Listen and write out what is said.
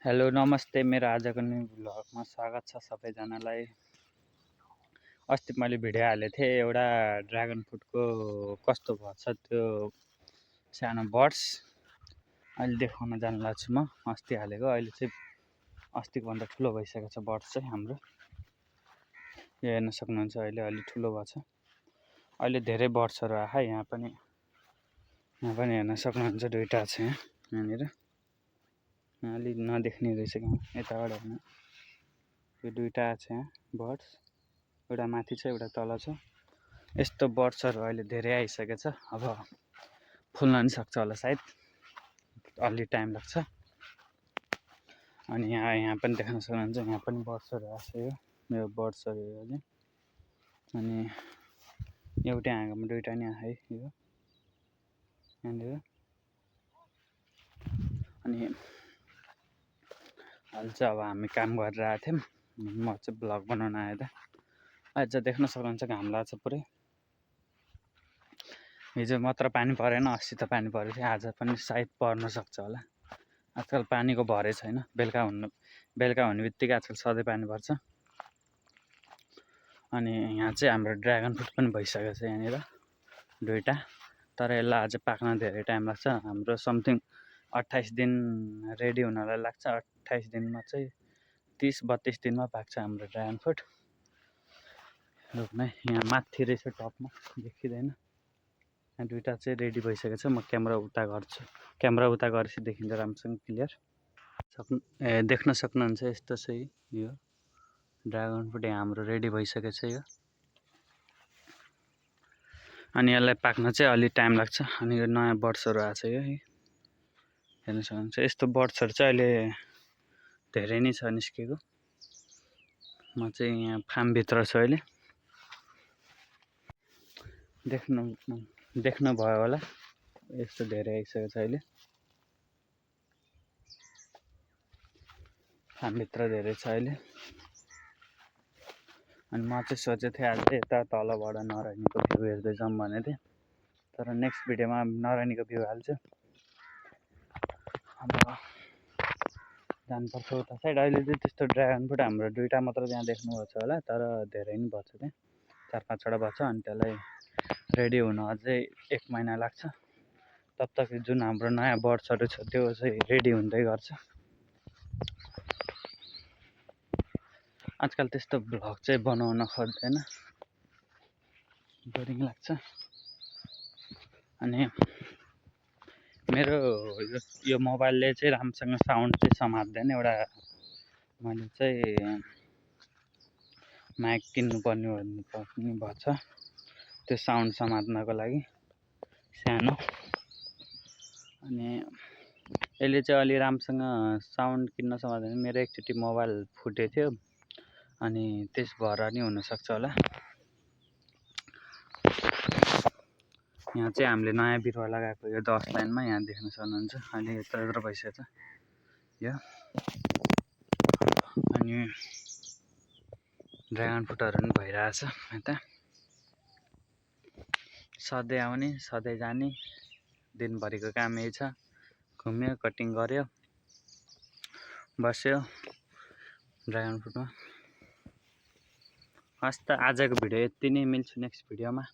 Hello नमस्ते, मेरो आजको न्यू भ्लगमा स्वागत छ सबैजनालाई। अस्ति मैले भिडियो हालेको थिएँ एउटा ड्रागन फ्रुटको कस्तो भएछ त्यो सानो बर्ड्स अहिले देखाउन जान लाग्छु म। अस्ति हालेको अहिले चाहिँ अस्तिको भन्दा ठुलो भइसकेको छ बर्ड्स चाहिँ हाम्रो। यो हेर्न सक्नुहुन्छ, अहिले अलि ठुलो भएछ। अहिले धेरै बर्ड्सहरू आए यहाँ पनि हेर्न सक्नुहुन्छ, दुईवटा छ यहाँनिर। अलि नदेख्ने रहेछ यताबाट हेर्न। यो दुईवटा छ यहाँ बर्ड्स, एउटा माथि छ एउटा तल छ। यस्तो बर्ड्सहरू अहिले धेरै आइसकेको छ। अब फुल्न नि सक्छ होला सायद, अलि टाइम लाग्छ। अनि यहाँ पनि देख्न सक्नुहुन्छ, यहाँ पनि बर्ड्सहरू आइसक्यो। यो बर्ड्सहरू अहिले अनि एउटै हाँगामा दुईवटा नि आए यो यहाँनिर। अनि अहिले चाहिँ अब हामी काम गरेर आएको थियौँ, म चाहिँ भ्लग बनाउन आएँ त। आज देख्न सक्नुहुन्छ घाम लाग्छ पुरै। हिजो मात्र पानी परेन, अस्ति त पानी परेको थियो, आज पनि सायद पर्न सक्छ होला। आजकल पानीको भरै छैन, बेलुका हुने बित्तिकै आजकल सधैँ पानी पर्छ। अनि यहाँ चाहिँ हाम्रो ड्रागन फ्रुट पनि भइसकेको छ यहाँनिर दुईवटा, तर यसलाई अझै पाक्न धेरै टाइम लाग्छ। हाम्रो समथिङ 28 दिन रेडी हुनलाई लाग्छ। 28 दिनमा चाहिँ 30-32 दिनमा पाक्छ हाम्रो ड्रागन फ्रुट। रोप्ने यहाँ माथि रहेछ, टपमा देखिँदैन। यहाँ दुईवटा चाहिँ रेडी भइसकेको छ। म क्यामेरा उता गर्छु, क्यामेरा उता गरेपछि देखिन्छ राम्रोसँग क्लियर। देख्न सक्नुहुन्छ, यस्तो चाहिँ यो ड्रागन फ्रुट हाम्रो रेडी भइसकेको छ यो। अनि यसलाई पाक्न चाहिँ अलि टाइम लाग्छ। अनि यो नयाँ बर्ड्सहरू आएको छ यो हेर्न सक्नुहुन्छ। यस्तो बर्ड्सहरू चाहिँ अहिले धेरै नै छ निस्केको। म चाहिँ यहाँ फार्मभित्र छु अहिले। देख्नु भयो होला, यस्तो धेरै आइसकेको छ अहिले। फार्मभित्र धेरै छ अहिले। अनि म चाहिँ सोचेको थिएँ आज यता तलबाट नरायणीको भ्यू हेर्दै जाऊँ भनेको थिएँ, तर नेक्स्ट भिडियोमा नरायणीको भ्यू हाल्छु। अब जानुपर्छ उता साइड। अहिले चाहिँ त्यस्तो ड्रागन फ्रुट हाम्रो दुईवटा मात्र त्यहाँ देख्नुभएको छ होला, तर धेरै नै भएको छ त्यहाँ, 4-5वटा भएको छ। अनि त्यसलाई रेडी हुन अझै 1 महिना लाग्छ। तब तक जुन हाम्रो नयाँ बर्ड्सहरू छ त्यो चाहिँ रेडी हुँदै गर्छ। आजकल त्यस्तो भ्लग चाहिँ बनाउन खोज्दैन, बोरिङ लाग्छ। अनि मेरो यो मोबाइलले चाहिँ राम्रोसँग साउन्ड चाहिँ समात्दैन। एउटा मैले चाहिँ माइक किन्नुपर्ने भएछ त्यो साउन्ड समात्नको लागि, सानो। अनि यसले चाहिँ अलि राम्रोसँग साउन्ड किन्न समात्दैन। मेरो एकचोटि मोबाइल फुटेको थियो, अनि त्यस भएर नि हुनसक्छ होला। यहाँ चाहिँ हामीले नयाँ बिरुवा लगाएको यो 10 लाइनमा यहाँ देख्न सक्नुहुन्छ। अहिले यत्रो भइसकेको छ यो। अनि ड्रागन फ्रुटहरू पनि भइरहेछ यता। सधैँ आउने सधैँ जाने, दिनभरिको काम यही छ। घुम्यो, कटिङ गर्यो, बस्यो ड्रागन फ्रुटमा। हस् त, आजको भिडियो यति नै। मिल्छु नेक्स्ट भिडियोमा।